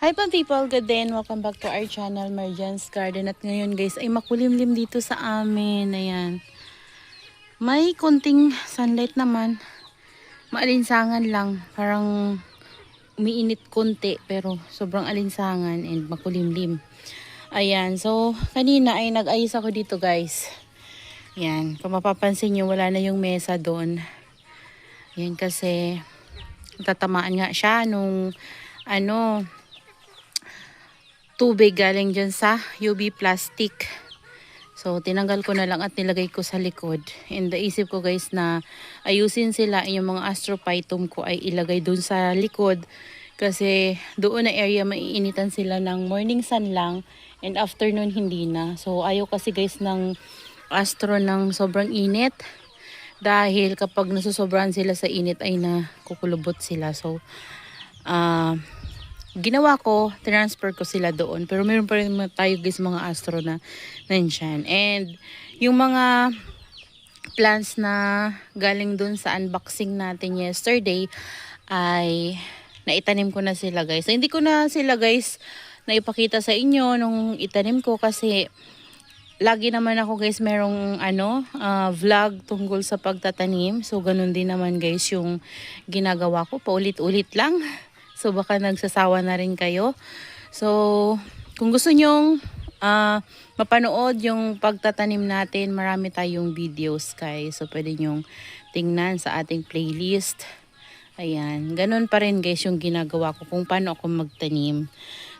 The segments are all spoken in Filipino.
Hi pa people, good day and welcome back to our channel, Marjan's Garden. At ngayon guys ay makulimlim dito sa amin. Ayan. May konting sunlight naman. Maalinsangan lang. Parang umiinit konti pero sobrang alinsangan and makulimlim. Ayan. So kanina ay nag-ayos ako dito guys. Ayan. Kung mapapansin nyo wala na yung mesa doon. Ayan kasi tatamaan nga siya nung tubig galing dyan sa UV plastic. So, tinanggal ko na lang at nilagay ko sa likod. And naisip ko guys na ayusin sila. Yung mga astrophytum ko ay ilagay dun sa likod. Kasi doon na area maiinitan sila ng morning sun lang. And afternoon hindi na. So, ayaw kasi guys ng astro ng sobrang init. Dahil kapag nasusobrahan sila sa init ay nakukulubot sila. So, ginawa ko, transfer ko sila doon. Pero meron pa rin tayo guys mga astro na nandyan. And yung mga plants na galing doon sa unboxing natin yesterday ay naitanim ko na sila guys. So, hindi ko na sila guys naipakita sa inyo nung itanim ko kasi lagi naman ako guys merong vlog tungkol sa pagtatanim. So ganun din naman guys yung ginagawa ko, paulit-ulit lang. So baka nagsasawa na rin kayo. So kung gusto nyong mapanood yung pagtatanim natin, marami tayong videos guys. So pwede nyong tingnan sa ating playlist. Ayan, ganun pa rin guys yung ginagawa ko kung paano ako magtanim.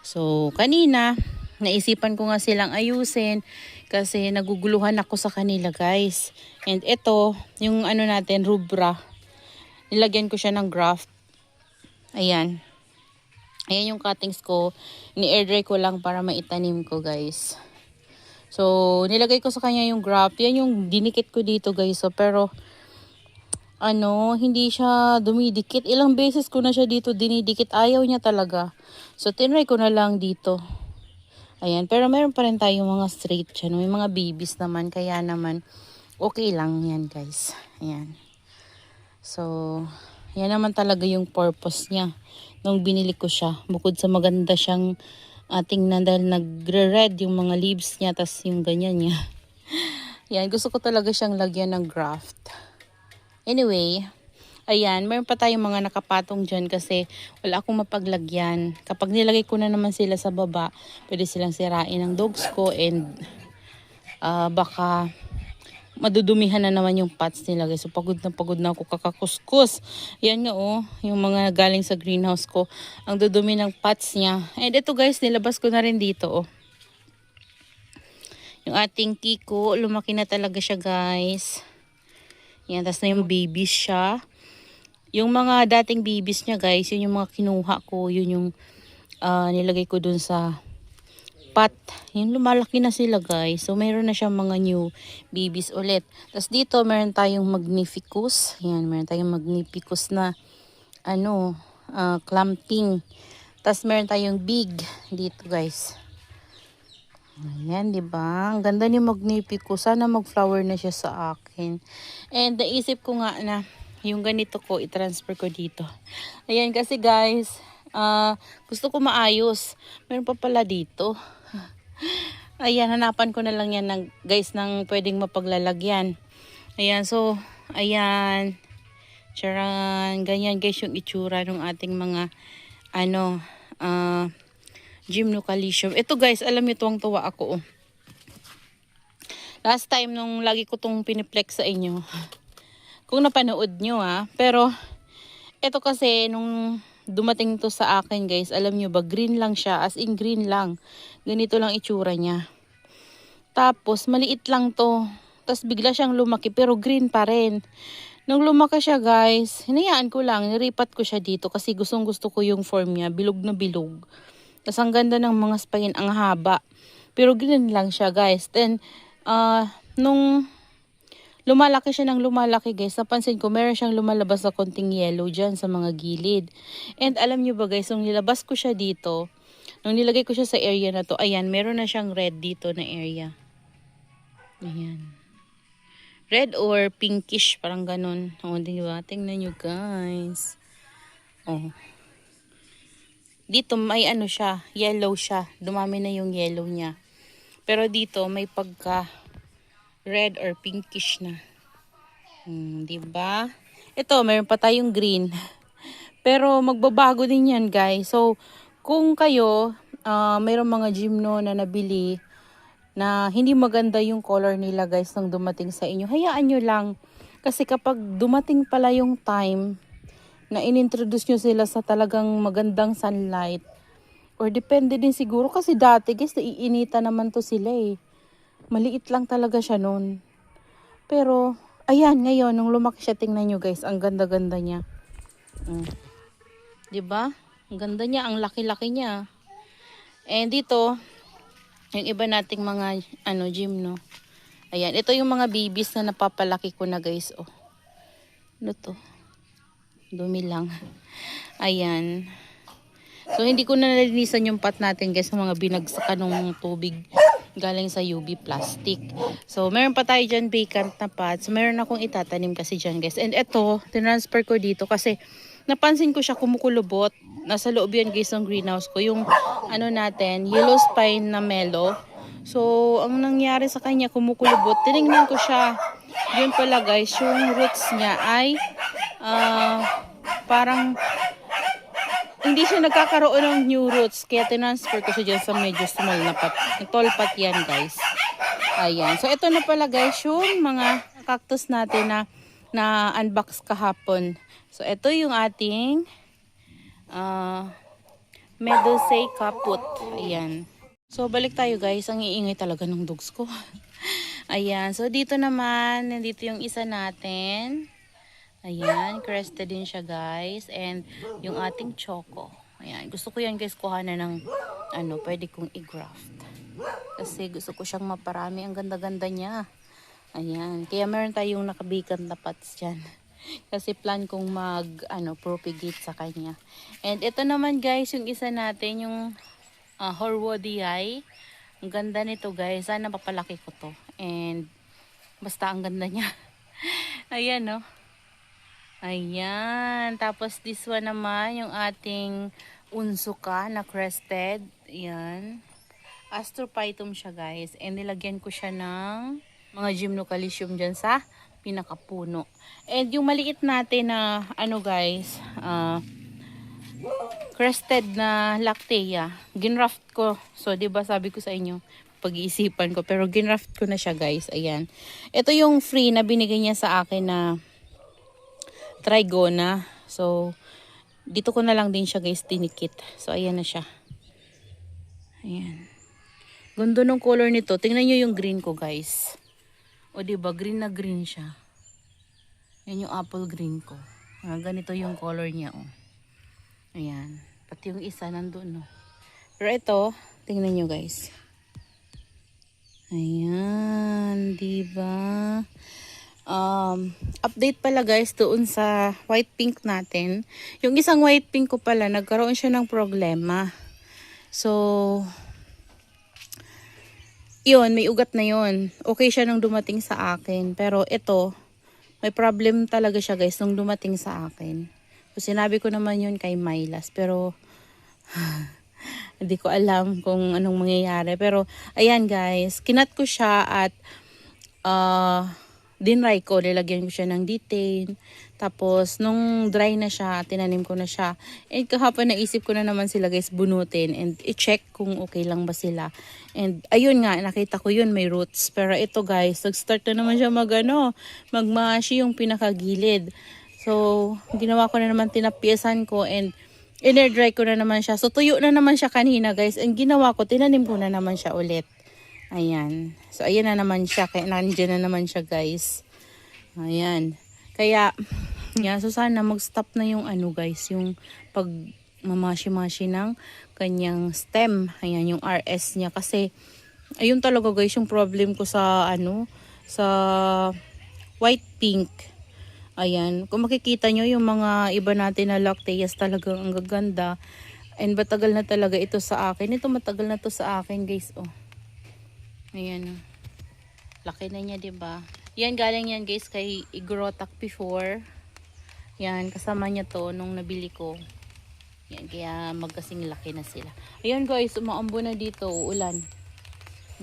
So kanina, naisipan ko nga silang ayusin kasi naguguluhan ako sa kanila guys. And ito, yung natin, rubra. Nilagyan ko siya ng graft. Ayan. Ayan yung cuttings ko. Ni-air dry ko lang para maitanim ko guys. So, nilagay ko sa kanya yung graft. Yan yung dinikit ko dito guys. So, pero, hindi siya dumidikit. Ilang beses ko na siya dito dinidikit. Ayaw niya talaga. So, tinry ko na lang dito. Ayan. Pero meron pa rin tayong mga straight dyan. May mga babies naman. Kaya naman, okay lang yan guys. Ayan. So, yan naman talaga yung purpose niya nung binili ko siya. Bukod sa maganda siyang tingnan dahil nagre-red yung mga leaves niya, tas yung ganyan niya. Yan, gusto ko talaga siyang lagyan ng graft. Anyway, ayan, meron pa tayong mga nakapatong dyan kasi wala akong mapaglagyan. Kapag nilagay ko na naman sila sa baba, pwede silang sirain ng dogs ko and baka madudumihan na naman yung pots nila guys. So pagod na ako kakakuskus. Yan nga yung mga galing sa greenhouse ko. Ang dudumi ng pots niya. And ito guys, nilabas ko na rin dito yung ating kiko, lumaki na talaga siya guys. Yan, tas na yung babies siya. Yung mga dating babies niya guys, yun yung mga kinuha ko. Yun yung nilagay ko dun sa pot. Yung lumalaki na sila guys. So mayroon na siyang mga new babies ulit. Tapos dito meron tayong magnificus. Yan, meron tayong magnificus na clamping. Tapos meron tayong big dito guys. Ayan, 'di ba? Ang ganda ni magnificus. Sana mag-flower na siya sa akin. And naisip ko nga na yung ganito ko i-transfer ko dito. Ayan kasi guys, gusto ko maayos. Meron pa pala dito. Ayan, hanapan ko na lang yan guys ng pwedeng mapaglalagyan. Ayan, so, ayan. Charan, ganyan guys yung itsura ng ating mga, gymnocalycium. Ito guys, alam nyo tuwang-tuwa ako. Last time nung lagi ko tong piniplex sa inyo. Kung napanood nyo pero, ito kasi nung dumating to sa akin guys, alam nyo ba, green lang siya, as in green lang. Ganito lang itsura niya. Tapos, maliit lang to. Tapos, bigla siyang lumaki, pero green pa rin. Nung lumaki siya guys, hinayaan ko lang, niripat ko siya dito kasi gustong gusto ko yung form niya, bilog na bilog. Tapos, ang ganda ng mga spine, ang haba. Pero green lang siya guys. Then, nung lumalaki siya ng lumalaki guys, napansin ko meron siyang lumalabas na konting yellow dyan sa mga gilid. And alam nyo ba guys, nung nilabas ko siya dito, nung nilagay ko siya sa area na to, ayan, meron na siyang red dito na area. Ayan. Red or pinkish, parang ganun. O, diba? Tingnan nyo guys. Oh. Dito may ano siya, yellow siya. Dumami na yung yellow niya. Pero dito may pagka red or pinkish na. 'Di ba? Ito, mayroon pa tayong green. Pero magbabago din 'yan, guys. So, kung kayo mayroong mga gymno na nabili na hindi maganda yung color nila, guys, nang dumating sa inyo, hayaan nyo lang. Kasi kapag dumating pala yung time na inintroduce nyo sila sa talagang magandang sunlight, or depende din siguro kasi dati, guys, naiinita naman to sila eh. Maliit lang talaga siya noon. Pero ayan, ngayon nung lumaki siya, tingnan nyo, guys, ang ganda-ganda niya. 'Di ba? Ang ganda niya, ang laki-laki niya. And dito, yung iba nating mga gymno. Ayan, ito yung mga babies na napapalaki ko na, guys. Oh. Ano to? Dumi lang. Ayan. So, hindi ko na nalinisan yung pot natin, guys, sa mga binagsakan ng tubig galing sa UV plastic. So, meron pa tayo dyan vacant na pot. So, meron akong itatanim kasi dyan, guys. And ito, tinransfer ko dito kasi napansin ko siya kumukulubot. Nasa loob yan, guys, ng greenhouse ko. Yung natin, yellow spine na melo. So, ang nangyari sa kanya, kumukulubot. Tinignan ko siya. Yun pala, guys, yung roots niya ay parang hindi siya nagkakaroon ng new roots. Kaya tinransfer ko siya dyan sa medyo small na pot. Tall pot yan, guys. Ayan. So, ito na pala, guys, yung mga cactus natin na unbox kahapon. So, ito yung ating Meadow-say kaput. Ayan. So, balik tayo, guys. Ang iingay talaga ng dogs ko. Ayan. So, dito naman, nandito yung isa natin. Ayan. Crested din siya, guys. And yung ating choco. Ayan. Gusto ko yan, guys, kuhanan ng pwede kong i-graft. Kasi gusto ko siyang maparami. Ang ganda-ganda niya. Ayan. Kaya meron tayong nakabikan na pots dyan. Kasi plan kong propagate sa kanya. And ito naman, guys, yung isa natin, yung Horwodii. Ang ganda nito, guys. Sana papalaki ko to. And basta ang ganda niya. Ayan, no? Ayan. Tapos this one naman, yung ating unsuka na crested. Ayan. Astrophytum siya, guys. And nilagyan ko siya ng mga gymnocalycium dyan sa pinakapuno. And yung maliit natin na guys, crested na lactea, ginraft ko. So, 'di ba sabi ko sa inyo, pag-iisipan ko, pero ginraft ko na siya, guys. Ayan. Ito yung free na binigay niya sa akin na trigona. So, dito ko na lang din siya, guys, tinikit. So, ayan na siya. Ayan. Ganda ng color nito. Tingnan niyo yung green ko, guys. O, diba? Green na green siya. Yan yung apple green ko. Ganito yung color niya, oh. Ayan. Pati yung isa nandun, no. Pero ito, tingnan nyo, guys. Ayan. Diba? Update pala, guys, doon sa white pink natin. Yung isang white pink ko pala, nagkaroon siya ng problema. So, yun, may ugat na yun. Okay siya nung dumating sa akin. Pero ito, may problem talaga siya, guys, nung dumating sa akin. So, sinabi ko naman yun kay Mylas. Pero, hindi ko alam kung anong mangyayari. Pero, ayan, guys, kinat ko siya at dinry ko. Nilagyan ko siya ng detain. Tapos, nung dry na siya, tinanim ko na siya. And kahapon naisip ko na naman sila, guys, bunutin and i-check kung okay lang ba sila. And ayun nga, nakita ko yun, may roots. Pero ito, guys, nag-start na naman siya magmashi yung pinakagilid. So, ginawa ko na naman, tinapiasan ko and in-air-dry ko na naman siya. So, tuyo na naman siya kanina, guys. And ginawa ko, tinanim ko na naman siya ulit. Ayan. So, ayan na naman siya. Kaya nandiyan na naman siya, guys. Ayan. Kaya, yan, so sana mag-stop na yung guys, yung pag mamashi-mashi ng kanyang stem. Ayan, yung RS niya. Kasi, ayun talaga, guys, yung problem ko sa, sa white pink. Ayan, kung makikita nyo, yung mga iba natin na lacteas talagang ang gaganda. And matagal na talaga ito sa akin. Ito matagal na to sa akin, guys, oh. Ayan, oh. Laki na niya, diba? Yan, galing yan, guys, kay Igrotak before. Yan, kasama niya to nung nabili ko. Yan, kaya magkasing laki na sila. Ayun guys, umaambo na dito, uulan.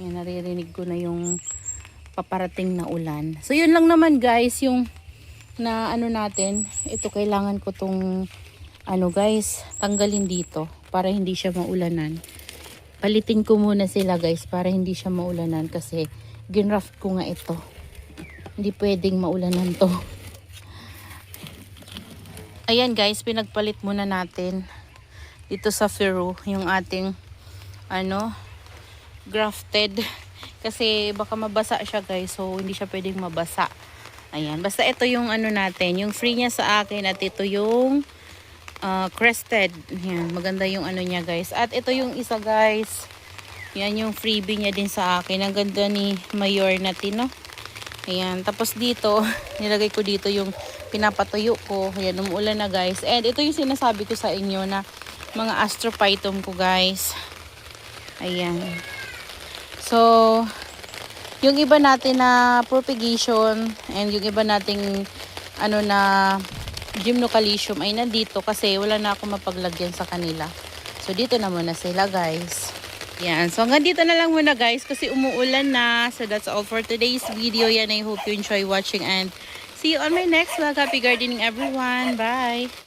Yan, naririnig ko na yung paparating na ulan. So yun lang naman guys, yung na ano natin, ito kailangan ko tong ano guys, tanggalin dito para hindi siya maulanan. Palitin ko muna sila guys para hindi siya maulanan kasi ginraft ko nga ito. Hindi pwedeng maulanan to. Ayan guys, pinagpalit muna natin dito sa Fero yung ating ano, grafted. Kasi baka mabasa siya guys, so hindi siya pwedeng mabasa. Ayan, basta ito yung ano natin, yung free niya sa akin at ito yung crested. Ayan, maganda yung ano niya guys. At ito yung isa guys. Yan yung freebie niya din sa akin. Ang ganda ni Mayor natin, no? Ayan, tapos dito, nilagay ko dito yung pinapatuyo ko. Ayan, umuulan na guys. And ito yung sinasabi ko sa inyo na mga astrophytum ko guys. Ayan. So, yung iba natin na propagation and yung iba nating ano na gymnocalycium ay nandito kasi wala na ako mapaglagyan sa kanila. So, dito na muna sila guys. Yan. So, hanggang dito na lang muna guys kasi umuulan na. So, that's all for today's video. Yan, I hope you enjoy watching and see you on my next vlog. Happy gardening everyone. Bye!